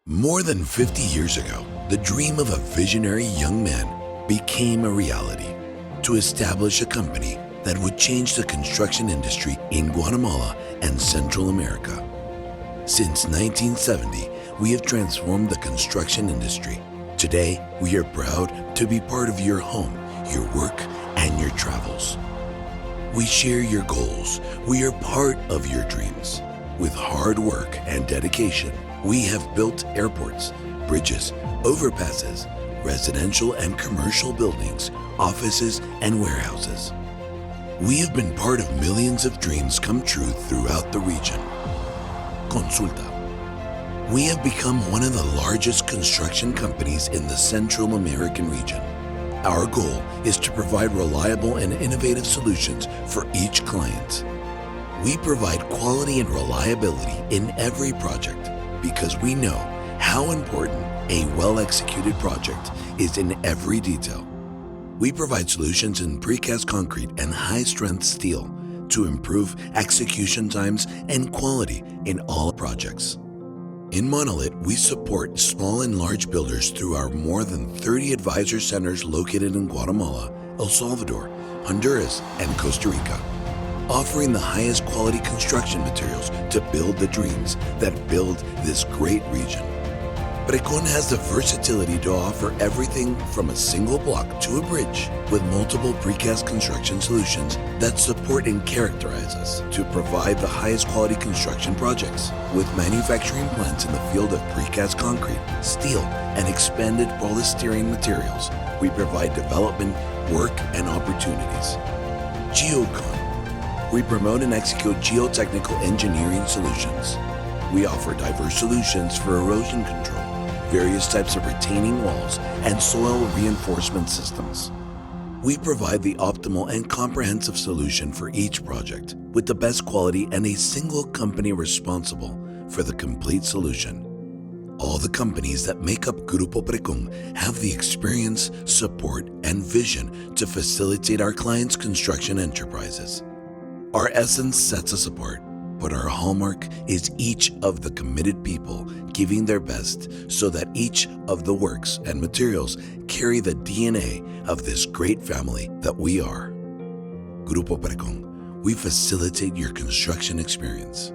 More than 50 years ago, the dream of a visionary young man became a reality to establish a company that would change the construction industry in Guatemala and Central America. Since 1970, we have transformed the construction industry. Today, we are proud to be part of your home, your work, and your travels. We share your goals. We are part of your dreams. With hard work and dedication, we have built airports, bridges, overpasses, residential and commercial buildings, offices, and warehouses. We have been part of millions of dreams come true throughout the region. Consulta. We have become one of the largest construction companies in the Central American region. Our goal is to provide reliable and innovative solutions for each client. We provide quality and reliability in every project because we know how important a well-executed project is in every detail. We provide solutions in precast concrete and high-strength steel to improve execution times and quality in all projects. In Monolith, we support small and large builders through our more than 30 advisor centers located in Guatemala, El Salvador, Honduras, and Costa Rica, offering the highest quality construction materials to build the dreams that build this great region. Precon has the versatility to offer everything from a single block to a bridge with multiple precast construction solutions that support and characterize us to provide the highest quality construction projects. With manufacturing plants in the field of precast concrete, steel, and expanded polystyrene materials, we provide development, work, and opportunities. Geocon. We promote and execute geotechnical engineering solutions. We offer diverse solutions for erosion control, various types of retaining walls, and soil reinforcement systems. We provide the optimal and comprehensive solution for each project with the best quality and a single company responsible for the complete solution. All the companies that make up Grupo Precon have the experience, support, and vision to facilitate our clients' construction enterprises. Our essence sets us apart, but our hallmark is each of the committed people giving their best so that each of the works and materials carry the DNA of this great family that we are. Grupo Precon, we facilitate your construction experience.